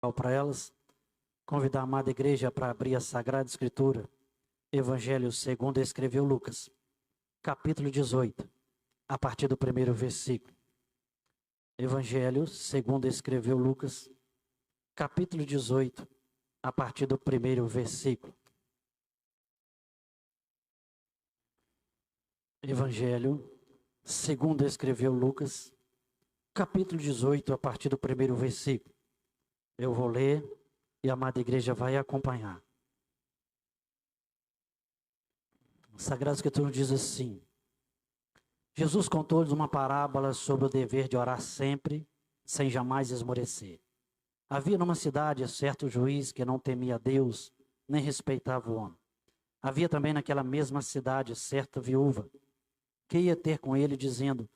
Para elas, convidar a amada igreja para abrir a Sagrada Escritura, Evangelho segundo escreveu Lucas, capítulo 18, a partir do primeiro versículo. Evangelho segundo escreveu Lucas, capítulo 18, a partir do primeiro versículo. Evangelho segundo escreveu Lucas, capítulo 18, a partir do primeiro versículo. Eu vou ler e a amada igreja vai acompanhar. A Sagrada Escritura diz assim: Jesus contou-lhes uma parábola sobre o dever de orar sempre, sem jamais esmorecer. Havia numa cidade certo juiz que não temia a Deus, nem respeitava o homem. Havia também naquela mesma cidade certa viúva, que ia ter com ele, dizendo: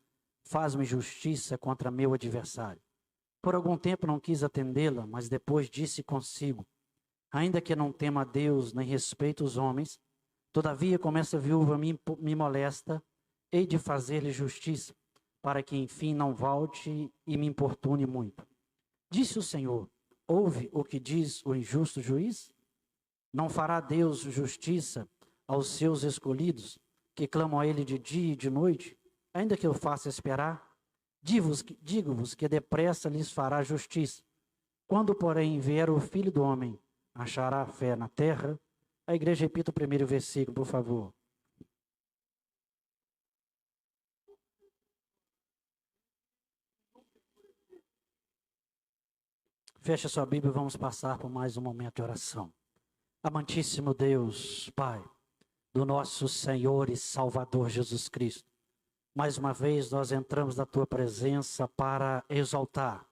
faz-me justiça contra meu adversário. Por algum tempo não quis atendê-la, mas depois disse consigo: ainda que não tema a Deus, nem respeite os homens, todavia, como essa viúva me molesta, hei de fazer-lhe justiça, para que enfim não volte e me importune muito. Disse o Senhor: ouve o que diz o injusto juiz? Não fará Deus justiça aos seus escolhidos, que clamam a Ele de dia e de noite, ainda que eu faça esperar? Digo-vos que depressa lhes fará justiça. Quando, porém, vier o Filho do Homem, achará fé na terra? A igreja repita o primeiro versículo, por favor. Feche a sua Bíblia e vamos passar por mais um momento de oração. Amantíssimo Deus, Pai, do nosso Senhor e Salvador Jesus Cristo, mais uma vez nós entramos na Tua presença para exaltar,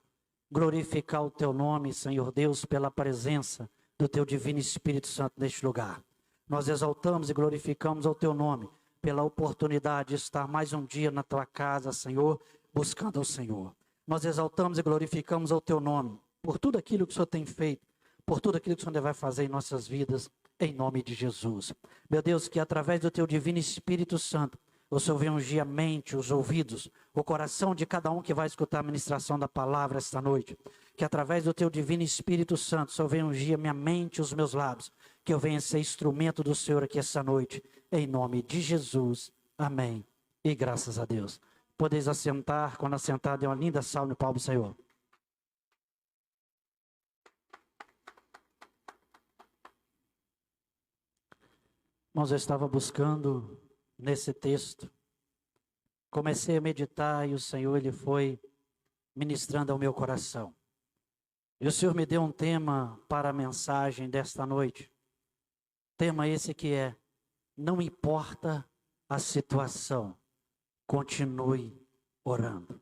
glorificar o Teu nome, Senhor Deus, pela presença do Teu Divino Espírito Santo neste lugar. Nós exaltamos e glorificamos o Teu nome pela oportunidade de estar mais um dia na Tua casa, Senhor, buscando ao Senhor. Nós exaltamos e glorificamos o Teu nome por tudo aquilo que o Senhor tem feito, por tudo aquilo que o Senhor vai fazer em nossas vidas, em nome de Jesus. Meu Deus, que através do Teu Divino Espírito Santo, o Senhor venha ungir a mente, os ouvidos, o coração de cada um que vai escutar a ministração da palavra esta noite. Que através do Teu Divino Espírito Santo, o Senhor venha ungir a minha mente e os meus lábios. Que eu venha ser instrumento do Senhor aqui esta noite. Em nome de Jesus. Amém. E graças a Deus. Podeis assentar. Quando assentar, dê uma linda salva no palmo do Senhor. Irmãos, eu estava buscando nesse texto, comecei a meditar e o Senhor, Ele foi ministrando ao meu coração. E o Senhor me deu um tema para a mensagem desta noite. Tema esse que é: não importa a situação, continue orando.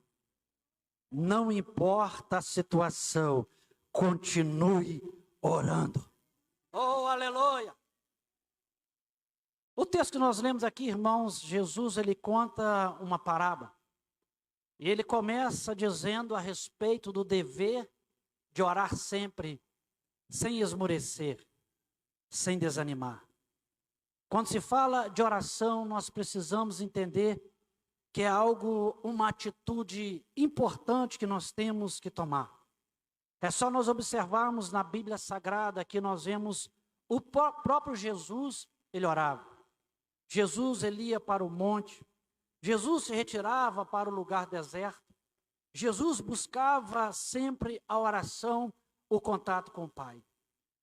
Não importa a situação, continue orando. Oh, aleluia! O texto que nós lemos aqui, irmãos, Jesus, ele conta uma parábola. E ele começa dizendo a respeito do dever de orar sempre, sem esmorecer, sem desanimar. Quando se fala de oração, nós precisamos entender que é algo, uma atitude importante que nós temos que tomar. É só nós observarmos na Bíblia Sagrada que nós vemos o próprio Jesus, ele orava. Jesus, ele ia para o monte. Jesus se retirava para o lugar deserto. Jesus buscava sempre a oração, o contato com o Pai.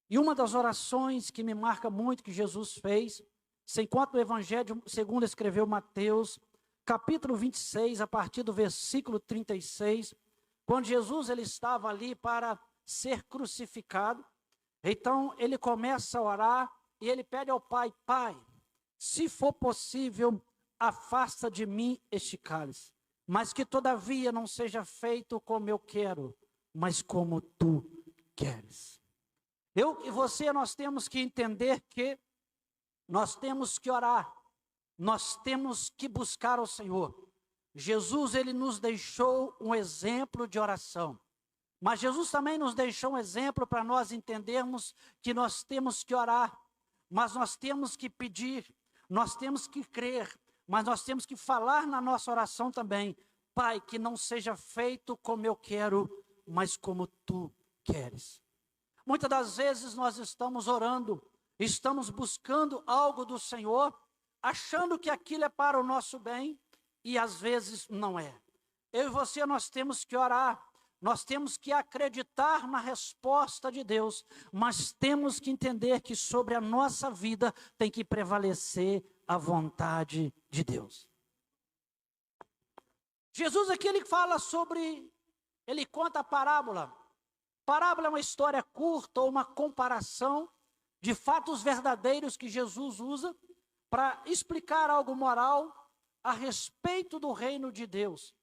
E uma das orações que me marca muito que Jesus fez, se encontra no Evangelho segundo escreveu Mateus, capítulo 26, a partir do versículo 36, quando Jesus ele estava ali para ser crucificado. Então ele começa a orar e ele pede ao Pai: Pai, se for possível, afasta de mim este cálice, mas que todavia não seja feito como eu quero, mas como tu queres. Eu e você, nós temos que entender que nós temos que orar, nós temos que buscar o Senhor. Jesus, ele nos deixou um exemplo de oração, mas Jesus também nos deixou um exemplo para nós entendermos que nós temos que orar, mas nós temos que pedir, nós temos que crer, mas nós temos que falar na nossa oração também: Pai, que não seja feito como eu quero, mas como tu queres. Muitas das vezes nós estamos orando, estamos buscando algo do Senhor, achando que aquilo é para o nosso bem, e às vezes não é. Eu e você, nós temos que orar, nós temos que acreditar na resposta de Deus, mas temos que entender que sobre a nossa vida tem que prevalecer a vontade de Deus. Jesus aqui ele fala sobre, ele conta a parábola. Parábola é uma história curta ou uma comparação de fatos verdadeiros que Jesus usa para explicar algo moral a respeito do reino de Deus.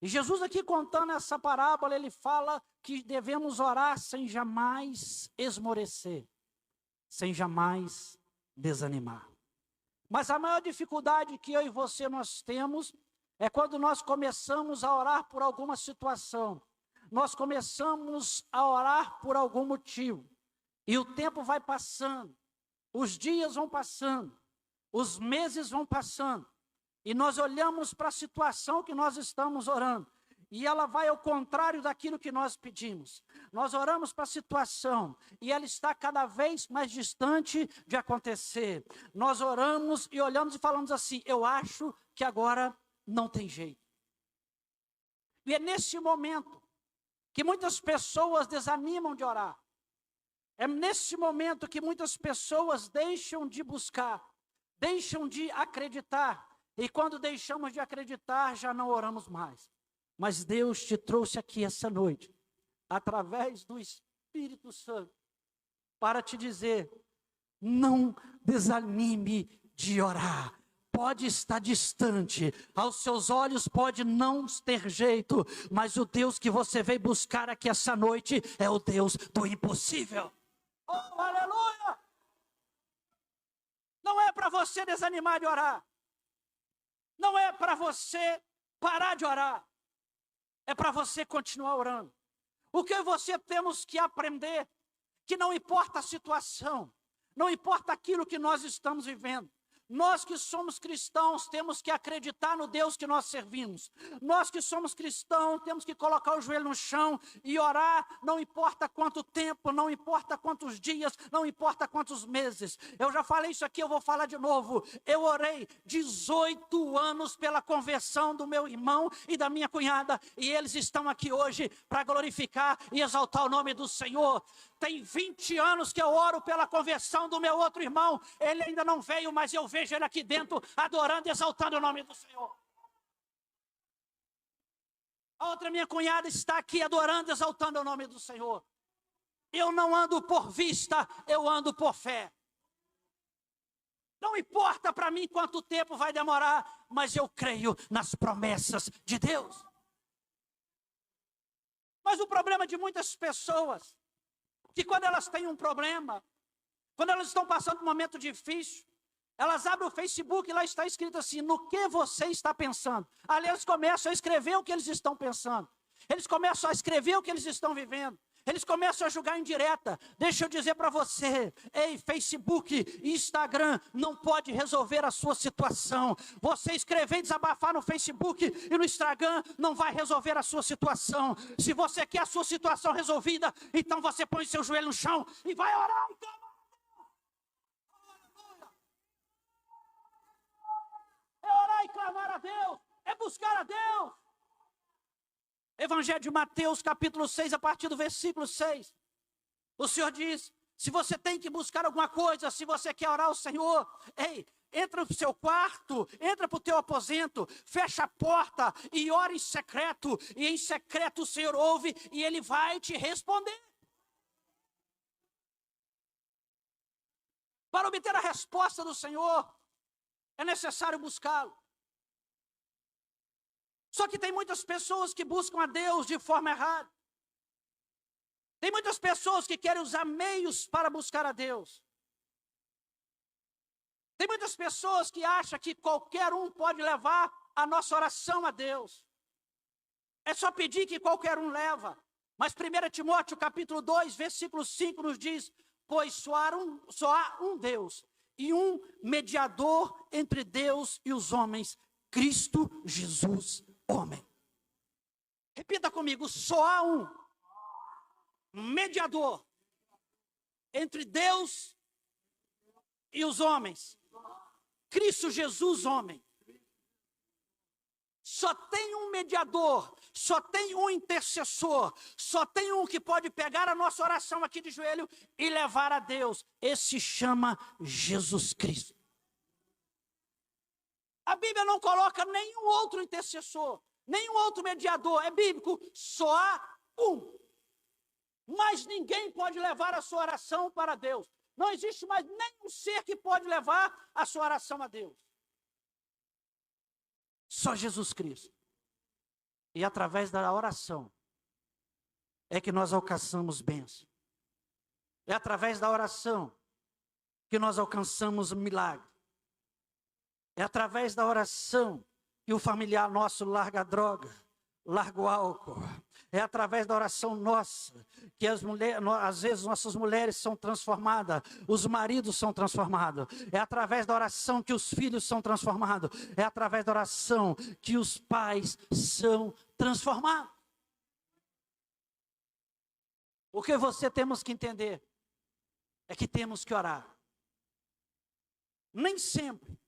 E Jesus aqui contando essa parábola, ele fala que devemos orar sem jamais esmorecer, sem jamais desanimar. Mas a maior dificuldade que eu e você nós temos é quando nós começamos a orar por alguma situação, nós começamos a orar por algum motivo, e o tempo vai passando, os dias vão passando, os meses vão passando, e nós olhamos para a situação que nós estamos orando, e ela vai ao contrário daquilo que nós pedimos. Nós oramos para a situação, e ela está cada vez mais distante de acontecer. Nós oramos e olhamos e falamos assim, eu acho que agora não tem jeito. E é nesse momento que muitas pessoas desanimam de orar. É nesse momento que muitas pessoas deixam de buscar, deixam de acreditar. E quando deixamos de acreditar, já não oramos mais. Mas Deus te trouxe aqui essa noite, através do Espírito Santo, para te dizer, não desanime de orar. Pode estar distante, aos seus olhos pode não ter jeito, mas o Deus que você veio buscar aqui essa noite é o Deus do impossível. Oh, aleluia! Não é para você desanimar de orar. Não é para você parar de orar. É para você continuar orando. O que eu e você temos que aprender, que não importa a situação, não importa aquilo que nós estamos vivendo, nós que somos cristãos temos que acreditar no Deus que nós servimos. Nós que somos cristãos temos que colocar o joelho no chão e orar, não importa quanto tempo, não importa quantos dias, não importa quantos meses. Eu já falei isso aqui, eu vou falar de novo. Eu orei 18 anos pela conversão do meu irmão e da minha cunhada, e eles estão aqui hoje para glorificar e exaltar o nome do Senhor. Tem 20 anos que eu oro pela conversão do meu outro irmão. Ele ainda não veio, mas eu vejo ele aqui dentro, adorando e exaltando o nome do Senhor. A outra minha cunhada está aqui adorando e exaltando o nome do Senhor. Eu não ando por vista, eu ando por fé. Não importa para mim quanto tempo vai demorar, mas eu creio nas promessas de Deus. Mas o problema de muitas pessoas, que quando elas têm um problema, quando elas estão passando um momento difícil, elas abrem o Facebook e lá está escrito assim, no que você está pensando? Ali eles começam a escrever o que eles estão pensando. Eles começam a escrever o que eles estão vivendo. Eles começam a julgar indireta. Deixa eu dizer para você, ei, Facebook e Instagram não pode resolver a sua situação. Você escrever e desabafar no Facebook e no Instagram não vai resolver a sua situação. Se você quer a sua situação resolvida, então você põe seu joelho no chão e vai orar e clamar. É orar e clamar a Deus, é buscar a Deus. Evangelho de Mateus, capítulo 6, a partir do versículo 6. O Senhor diz, se você tem que buscar alguma coisa, se você quer orar ao Senhor, ei, entra no seu quarto, entra para o teu aposento, fecha a porta e ora em secreto. E em secreto o Senhor ouve e Ele vai te responder. Para obter a resposta do Senhor, é necessário buscá-lo. Só que tem muitas pessoas que buscam a Deus de forma errada. Tem muitas pessoas que querem usar meios para buscar a Deus. Tem muitas pessoas que acham que qualquer um pode levar a nossa oração a Deus. É só pedir que qualquer um leva. Mas 1 Timóteo capítulo 2, versículo 5 nos diz, pois só há um Deus e um mediador entre Deus e os homens, Cristo Jesus, homem. Repita comigo, só há um mediador entre Deus e os homens. Cristo Jesus, homem. Só tem um mediador, só tem um intercessor, só tem um que pode pegar a nossa oração aqui de joelho e levar a Deus. Esse chama Jesus Cristo. A Bíblia não coloca nenhum outro intercessor, nenhum outro mediador. É bíblico, só há um. Mas ninguém pode levar a sua oração para Deus. Não existe mais nenhum ser que pode levar a sua oração a Deus. Só Jesus Cristo. E através da oração é que nós alcançamos bênção. É através da oração que nós alcançamos milagre. É através da oração que o familiar nosso larga a droga, larga o álcool. É através da oração nossa que às vezes nossas mulheres são transformadas, os maridos são transformados. É através da oração que os filhos são transformados. É através da oração que os pais são transformados. O que você temos que entender é que temos que orar. Nem sempre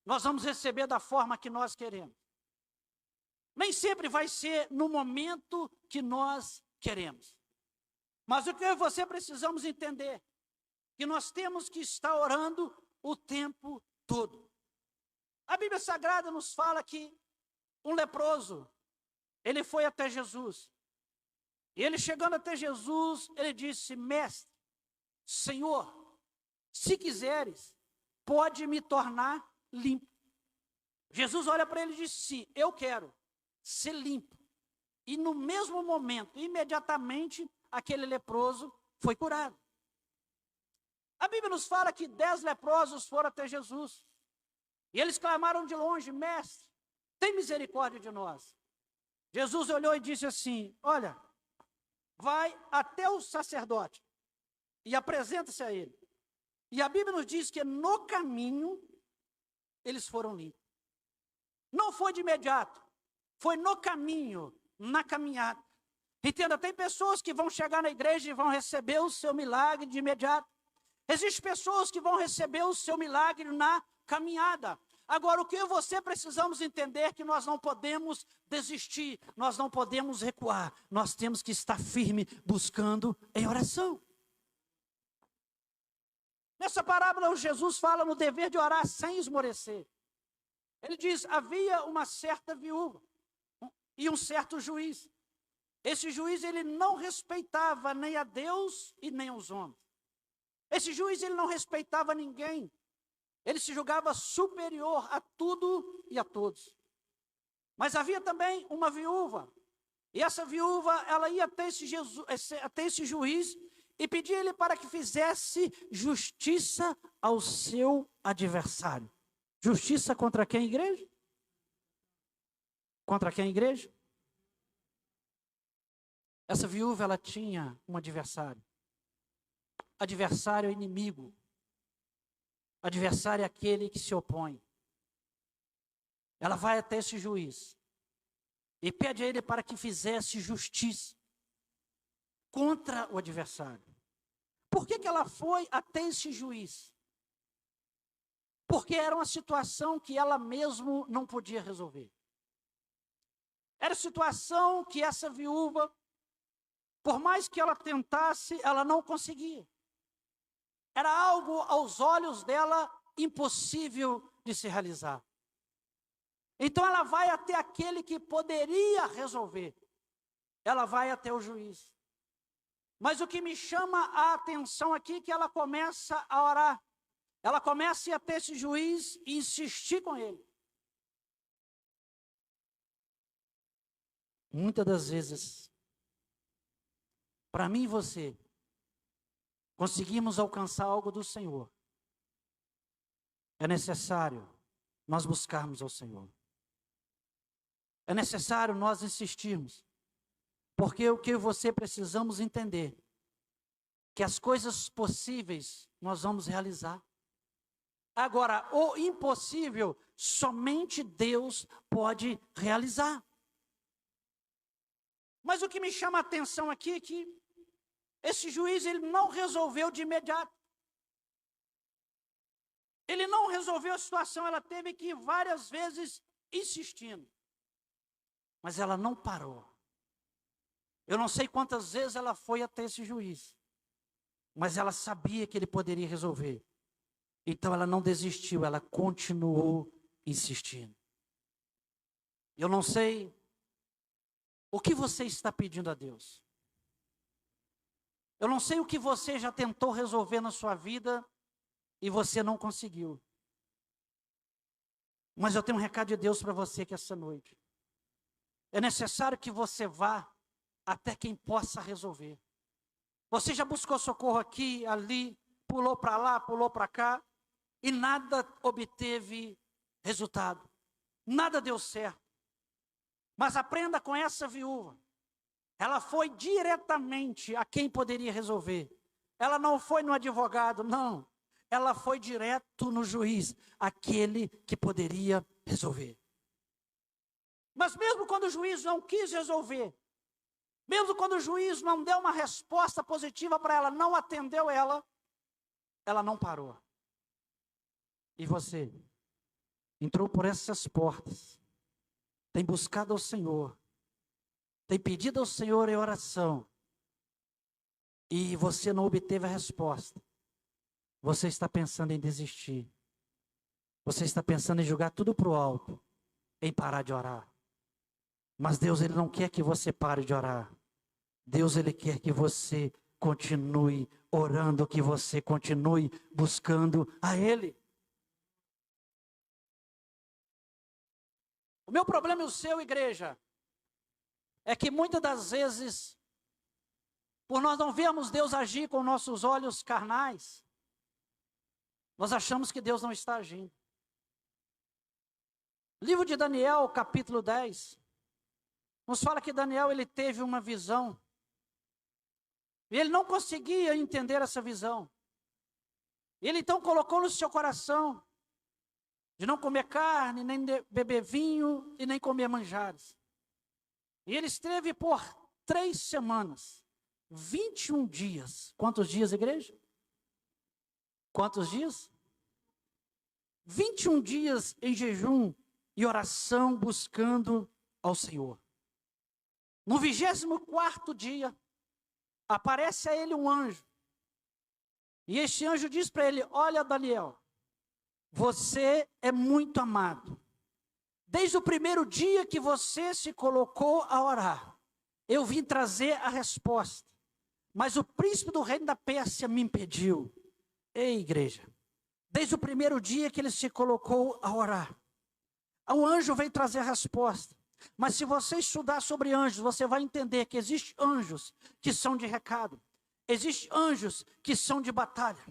nós vamos receber da forma que nós queremos. Nem sempre vai ser no momento que nós queremos. Mas o que eu e você precisamos entender, que nós temos que estar orando o tempo todo. A Bíblia Sagrada nos fala que um leproso, ele foi até Jesus. E ele chegando até Jesus, ele disse: Mestre, Senhor, se quiseres, pode me tornar limpo. Jesus olha para ele e disse: sim, eu quero ser limpo. E no mesmo momento, imediatamente, aquele leproso foi curado. A Bíblia nos fala que 10 leprosos foram até Jesus. E eles clamaram de longe: Mestre, tem misericórdia de nós. Jesus olhou e disse assim: olha, vai até o sacerdote e apresenta-se a ele. E a Bíblia nos diz que no caminho eles foram limpos. Não foi de imediato. Foi no caminho, na caminhada. Entenda, tem pessoas que vão chegar na igreja e vão receber o seu milagre de imediato. Existem pessoas que vão receber o seu milagre na caminhada. Agora, o que eu e você precisamos entender é que nós não podemos desistir, nós não podemos recuar. Nós temos que estar firme, buscando em oração. Nessa parábola, Jesus fala no dever de orar sem esmorecer. Ele diz: havia uma certa viúva e um certo juiz. Esse juiz, ele não respeitava nem a Deus e nem aos homens. Esse juiz, ele não respeitava ninguém. Ele se julgava superior a tudo e a todos. Mas havia também uma viúva. E essa viúva, ela ia até esse juiz e pedia ele para que fizesse justiça ao seu adversário. Justiça contra quem, igreja? Contra quem, igreja? Essa viúva, ela tinha um adversário. Adversário é inimigo. Adversário é aquele que se opõe. Ela vai até esse juiz e pede a ele para que fizesse justiça contra o adversário. Por que ela foi até esse juiz? Porque era uma situação que ela mesmo não podia resolver. Era situação que essa viúva, por mais que ela tentasse, ela não conseguia. Era algo aos olhos dela impossível de se realizar. Então ela vai até aquele que poderia resolver. Ela vai até o juiz. Mas o que me chama a atenção aqui é que ela começa a orar. Ela começa a ir até esse juiz e insistir com ele. Muitas das vezes, para mim e você, conseguimos alcançar algo do Senhor, é necessário nós buscarmos ao Senhor. É necessário nós insistirmos. Porque o que eu e você precisamos entender, que as coisas possíveis nós vamos realizar. Agora, o impossível, somente Deus pode realizar. Mas o que me chama a atenção aqui é que Esse juiz, ele não resolveu de imediato. Ele não resolveu a situação, ela teve que ir várias vezes insistindo. Mas ela não parou. Eu não sei quantas vezes ela foi até esse juiz, mas ela sabia que ele poderia resolver. Então ela não desistiu, ela continuou insistindo. Eu não sei o que você está pedindo a Deus. Eu não sei o que você já tentou resolver na sua vida e você não conseguiu. Mas eu tenho um recado de Deus para você que essa noite. É necessário que você vá até quem possa resolver. Você já buscou socorro aqui, ali, pulou para lá, pulou para cá, e nada obteve resultado. Nada deu certo. Mas aprenda com essa viúva. Ela foi diretamente a quem poderia resolver. Ela não foi no advogado, não. Ela foi direto no juiz, aquele que poderia resolver. Mas mesmo quando o juiz não quis resolver, mesmo quando o juiz não deu uma resposta positiva para ela, não atendeu ela não parou. E você entrou por essas portas, tem buscado ao Senhor, tem pedido ao Senhor em oração, e você não obteve a resposta. Você está pensando em desistir. Você está pensando em jogar tudo para o alto, em parar de orar. Mas Deus, Ele não quer que você pare de orar. Deus, Ele quer que você continue orando, que você continue buscando a Ele. O meu problema e o seu, igreja, é que muitas das vezes, por nós não vermos Deus agir com nossos olhos carnais, nós achamos que Deus não está agindo. Livro de Daniel, capítulo 10, nos fala que Daniel, ele teve uma visão. E ele não conseguia entender essa visão. Ele então colocou no seu coração de não comer carne, nem beber vinho e nem comer manjares. E ele esteve por 3 semanas, 21 dias. Quantos dias, igreja? Quantos dias? 21 dias em jejum e oração buscando ao Senhor. No 24º dia, aparece a ele um anjo. E este anjo diz para ele: olha, Daniel, você é muito amado. Desde o primeiro dia que você se colocou a orar, eu vim trazer a resposta. Mas o príncipe do reino da Pérsia me impediu. Ei, igreja, desde o primeiro dia que ele se colocou a orar, o anjo veio trazer a resposta. Mas se você estudar sobre anjos, você vai entender que existem anjos que são de recado. Existem anjos que são de batalha.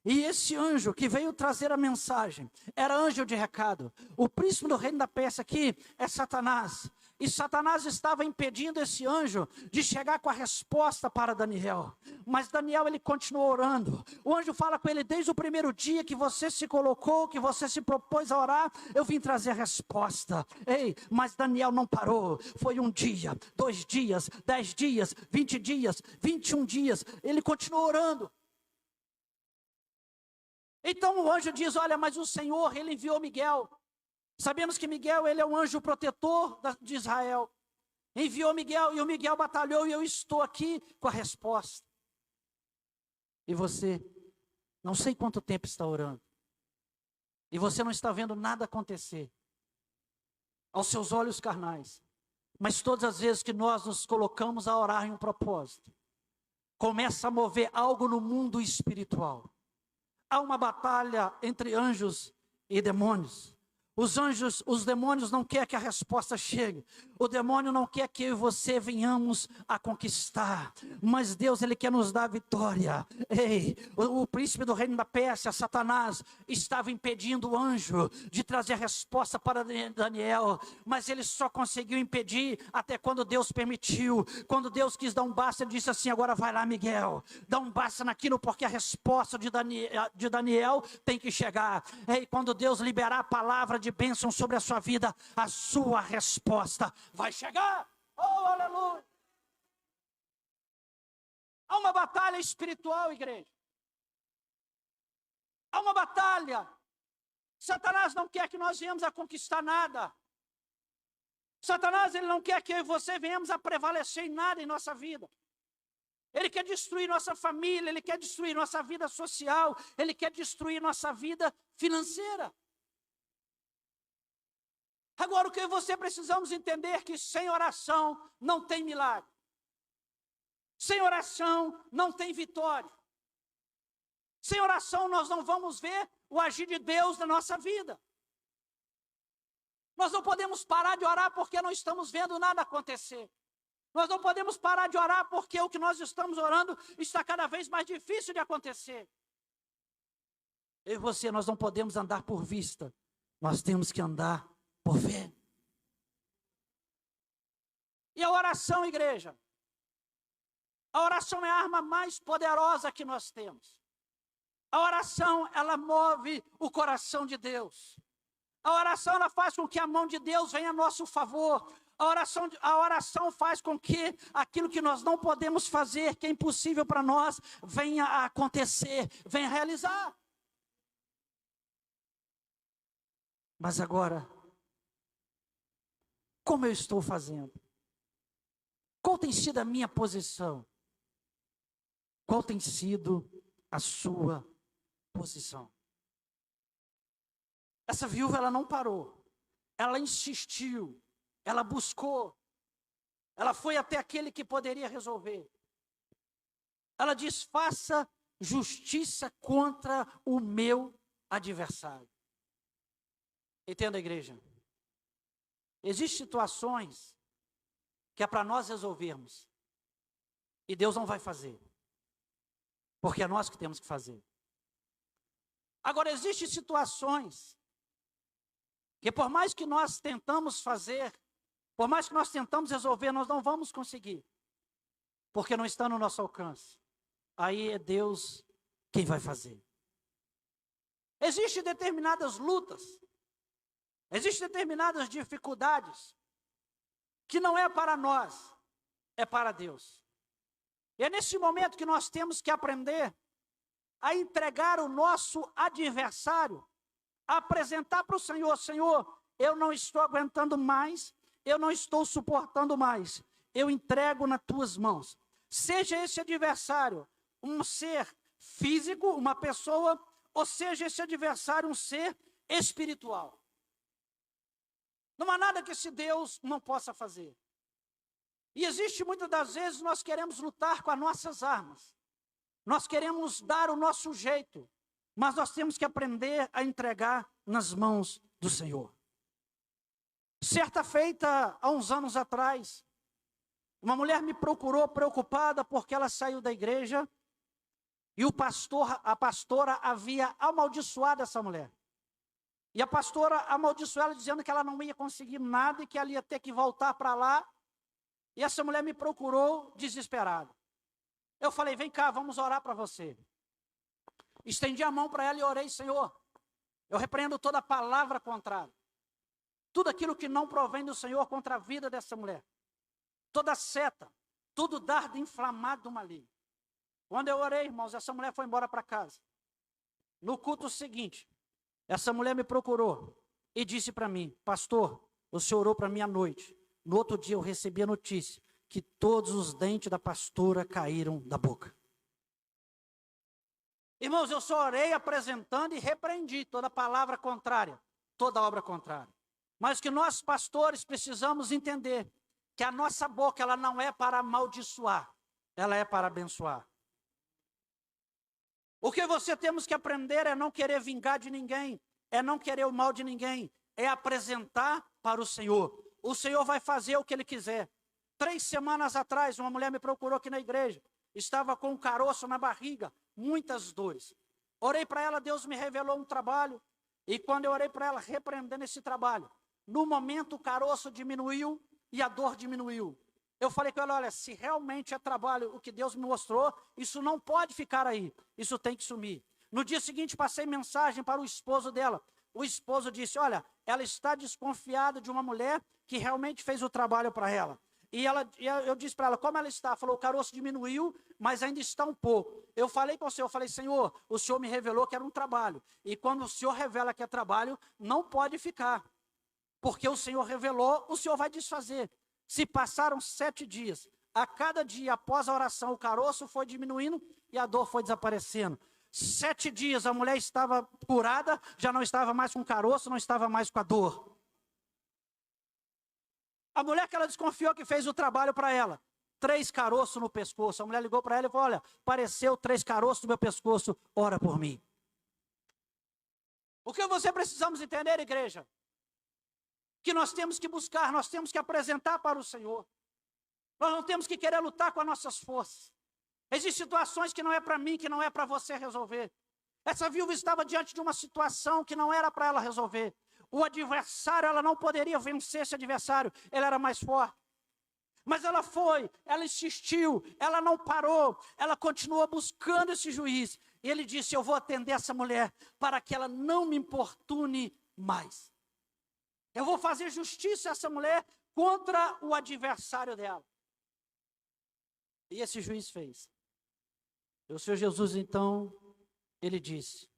E esse anjo que veio trazer a mensagem era anjo de recado. O príncipe do reino da Pérsia aqui é Satanás. E Satanás estava impedindo esse anjo de chegar com a resposta para Daniel. Mas Daniel, ele continuou orando. O anjo fala com ele: desde o primeiro dia que você se colocou, que você se propôs a orar, eu vim trazer a resposta. Ei, mas Daniel não parou. Foi 1 dia, 2 dias, 10 dias, 20 dias, 21 dias. Ele continuou orando. Então o anjo diz: olha, mas o Senhor, ele enviou Miguel. Sabemos que Miguel, ele é um anjo protetor de Israel. Enviou Miguel e o Miguel batalhou e eu estou aqui com a resposta. E você, não sei quanto tempo está orando. E você não está vendo nada acontecer aos seus olhos carnais. Mas todas as vezes que nós nos colocamos a orar em um propósito, começa a mover algo no mundo espiritual. Há uma batalha entre anjos e demônios. Os demônios não querem que a resposta chegue. O demônio não quer que eu e você venhamos a conquistar. Mas Deus, Ele quer nos dar vitória. Ei, o príncipe do reino da Pérsia, Satanás, estava impedindo o anjo de trazer a resposta para Daniel. Mas ele só conseguiu impedir até quando Deus permitiu. Quando Deus quis dar um basta, ele disse assim: agora vai lá, Miguel. Dá um basta naquilo, porque a resposta de Daniel tem que chegar. Ei, quando Deus liberar a palavra de bênção sobre a sua vida, a sua resposta vai chegar. Oh, aleluia! Há uma batalha espiritual, igreja. Há uma batalha. Satanás não quer que nós venhamos a conquistar nada. Satanás, ele não quer que eu e você venhamos a prevalecer em nada em nossa vida. Ele quer destruir nossa família, ele quer destruir nossa vida social, ele quer destruir nossa vida financeira. Agora, o que você precisamos entender é que sem oração não tem milagre. Sem oração não tem vitória. Sem oração nós não vamos ver o agir de Deus na nossa vida. Nós não podemos parar de orar porque não estamos vendo nada acontecer. Nós não podemos parar de orar porque o que nós estamos orando está cada vez mais difícil de acontecer. Eu e você, nós não podemos andar por vista. Nós temos que andar por fé. E a oração, igreja? A oração é a arma mais poderosa que nós temos. A oração, ela move o coração de Deus. A oração, ela faz com que a mão de Deus venha a nosso favor. A oração faz com que aquilo que nós não podemos fazer, que é impossível para nós, venha a acontecer, venha a realizar. Mas agora, como eu estou fazendo? Qual tem sido a minha posição? Qual tem sido a sua posição? Essa viúva, ela não parou. Ela insistiu. Ela buscou. Ela foi até aquele que poderia resolver. Ela diz: faça justiça contra o meu adversário. Entenda, igreja. Existem situações que é para nós resolvermos. E Deus não vai fazer. Porque é nós que temos que fazer. Agora, existem situações que por mais que nós tentamos fazer, por mais que nós tentamos resolver, nós não vamos conseguir. Porque não está no nosso alcance. Aí é Deus quem vai fazer. Existem determinadas lutas, existem determinadas dificuldades, que não é para nós, é para Deus. E é nesse momento que nós temos que aprender a entregar o nosso adversário, a apresentar para o Senhor: Senhor, eu não estou aguentando mais, eu não estou suportando mais, eu entrego nas tuas mãos. Seja esse adversário um ser físico, uma pessoa, ou seja esse adversário um ser espiritual. Não há nada que esse Deus não possa fazer. E existe muitas das vezes nós queremos lutar com as nossas armas. Nós queremos dar o nosso jeito. Mas nós temos que aprender a entregar nas mãos do Senhor. Certa feita, há uns anos atrás, uma mulher me procurou preocupada porque ela saiu da igreja e a pastora havia amaldiçoado essa mulher. E a pastora amaldiçoou ela dizendo que ela não ia conseguir nada e que ela ia ter que voltar para lá. E essa mulher me procurou desesperada. Eu falei: vem cá, vamos orar para você. Estendi a mão para ela e orei: Senhor, eu repreendo toda palavra contrária. Tudo aquilo que não provém do Senhor contra a vida dessa mulher. Toda seta, todo dardo inflamado do maligno. Quando eu orei, irmãos, essa mulher foi embora para casa. No culto seguinte, essa mulher me procurou e disse para mim: pastor, o senhor orou para mim à noite. No outro dia eu recebi a notícia que todos os dentes da pastora caíram da boca. Irmãos, eu só orei apresentando e repreendi toda palavra contrária, toda obra contrária. Mas que nós, pastores, precisamos entender que a nossa boca, ela não é para amaldiçoar, ela é para abençoar. O que você temos que aprender é não querer vingar de ninguém, é não querer o mal de ninguém, é apresentar para o Senhor. O Senhor vai fazer o que Ele quiser. 3 semanas atrás, uma mulher me procurou aqui na igreja. Estava com um caroço na barriga, muitas dores. Orei para ela, Deus me revelou um trabalho. E quando eu orei para ela, repreendendo esse trabalho, no momento o caroço diminuiu e a dor diminuiu. Eu falei com ela: olha, se realmente é trabalho, o que Deus me mostrou, isso não pode ficar aí. Isso tem que sumir. No dia seguinte, passei mensagem para o esposo dela. O esposo disse: olha, ela está desconfiada de uma mulher que realmente fez o trabalho para ela. eu disse para ela, como ela está? Falou, o caroço diminuiu, mas ainda está um pouco. Eu falei para o Senhor, Senhor, o Senhor me revelou que era um trabalho. E quando o Senhor revela que é trabalho, não pode ficar. Porque o Senhor revelou, o Senhor vai desfazer. Se passaram 7 dias, a cada dia após a oração, o caroço foi diminuindo e a dor foi desaparecendo. 7 dias a mulher estava curada, já não estava mais com caroço, não estava mais com a dor. A mulher que ela desconfiou que fez o trabalho para ela, 3 caroços no pescoço. A mulher ligou para ela e falou, olha, apareceu 3 caroços no meu pescoço, ora por mim. O que você precisamos entender, igreja? Que nós temos que buscar, nós temos que apresentar para o Senhor. Nós não temos que querer lutar com as nossas forças. Existem situações que não é para mim, que não é para você resolver. Essa viúva estava diante de uma situação que não era para ela resolver. O adversário, ela não poderia vencer esse adversário, ele era mais forte. Mas ela foi, ela insistiu, ela não parou, ela continuou buscando esse juiz. E ele disse, eu vou atender essa mulher para que ela não me importune mais. Eu vou fazer justiça a essa mulher contra o adversário dela. E esse juiz fez. E o Senhor Jesus, então, ele disse,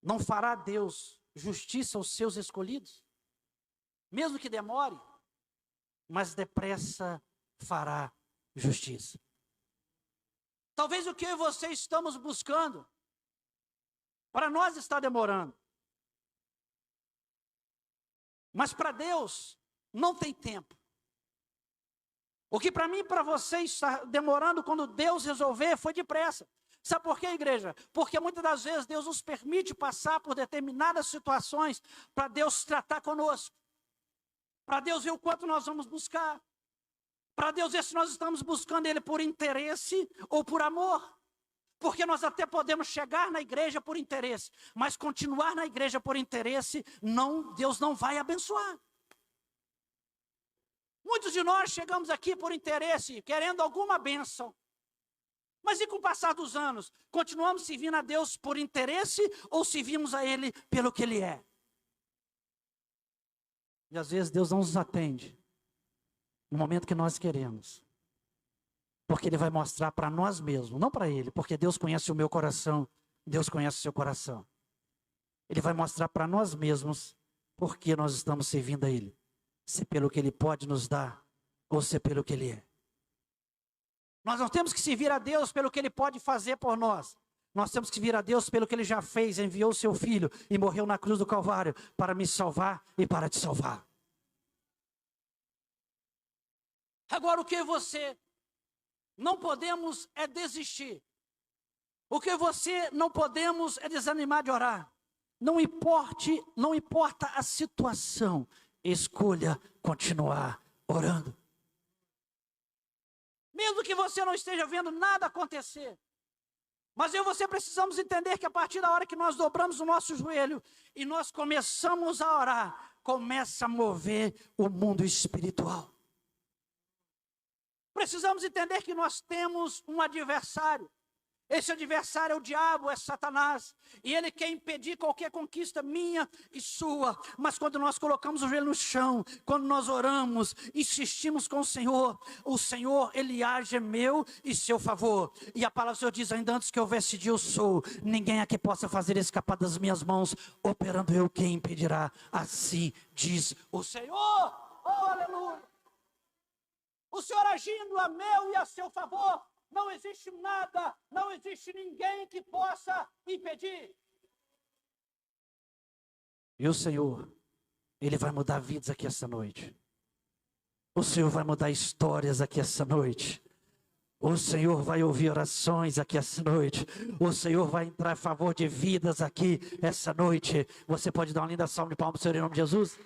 não fará Deus justiça aos seus escolhidos? Mesmo que demore, mas depressa fará justiça. Talvez o que eu e você estamos buscando, para nós está demorando. Mas para Deus não tem tempo. O que para mim e para você está demorando, quando Deus resolver, foi depressa. Sabe por quê, igreja? Porque muitas das vezes Deus nos permite passar por determinadas situações para Deus tratar conosco. Para Deus ver o quanto nós vamos buscar. Para Deus ver se nós estamos buscando Ele por interesse ou por amor. Porque nós até podemos chegar na igreja por interesse, mas continuar na igreja por interesse, Deus não vai abençoar. Muitos de nós chegamos aqui por interesse, querendo alguma bênção. Mas e com o passar dos anos, continuamos servindo a Deus por interesse ou servimos a Ele pelo que Ele é? E às vezes Deus não nos atende no momento que nós queremos. Porque Ele vai mostrar para nós mesmos, não para Ele, porque Deus conhece o meu coração, Deus conhece o seu coração. Ele vai mostrar para nós mesmos porque nós estamos servindo a Ele. Se pelo que Ele pode nos dar, ou se pelo que Ele é. Nós não temos que servir a Deus pelo que Ele pode fazer por nós. Nós temos que servir a Deus pelo que Ele já fez, enviou o seu Filho e morreu na cruz do Calvário para me salvar e para te salvar. Agora o que você não podemos é desistir. O que você não podemos é desanimar de orar. Não importa a situação, escolha continuar orando. Mesmo que você não esteja vendo nada acontecer. Mas eu e você precisamos entender que a partir da hora que nós dobramos o nosso joelho e nós começamos a orar, começa a mover o mundo espiritual. Precisamos entender que nós temos um adversário. Esse adversário é o diabo, é Satanás. E ele quer impedir qualquer conquista minha e sua. Mas quando nós colocamos o joelho no chão, quando nós oramos, insistimos com o Senhor, Ele age meu e seu favor. E a palavra do Senhor diz, ainda antes que houvesse dia eu sou, ninguém aqui possa fazer escapar das minhas mãos, operando eu, quem impedirá? Assim diz o Senhor. Oh, aleluia! O Senhor agindo a meu e a seu favor. Não existe nada, não existe ninguém que possa impedir. E o Senhor, Ele vai mudar vidas aqui essa noite. O Senhor vai mudar histórias aqui essa noite. O Senhor vai ouvir orações aqui essa noite. O Senhor vai entrar a favor de vidas aqui essa noite. Você pode dar uma linda salva de palmas, Senhor, em nome de Jesus?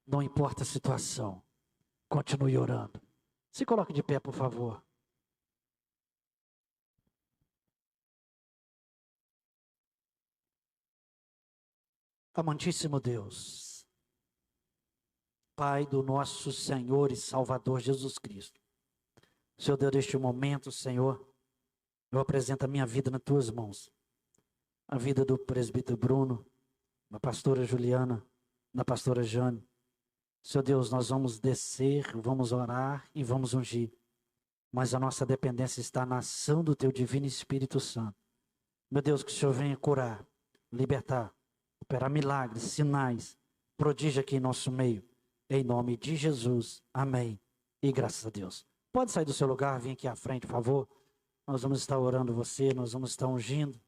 Não importa a situação, continue orando. Se coloque de pé, por favor. Amantíssimo Deus, Pai do nosso Senhor e Salvador Jesus Cristo. Senhor Deus, neste momento, Senhor, eu apresento a minha vida nas Tuas mãos. a vida do presbítero Bruno, da pastora Juliana, da pastora Jane. Senhor Deus, nós vamos descer, vamos orar e vamos ungir. Mas a nossa dependência está na ação do Teu Divino Espírito Santo. Meu Deus, que o Senhor venha curar, libertar, operar milagres, sinais, prodígio aqui em nosso meio. Em nome de Jesus. Amém. E graças a Deus. Pode sair do seu lugar, vir aqui à frente, por favor. Nós vamos estar orando você, nós vamos estar ungindo.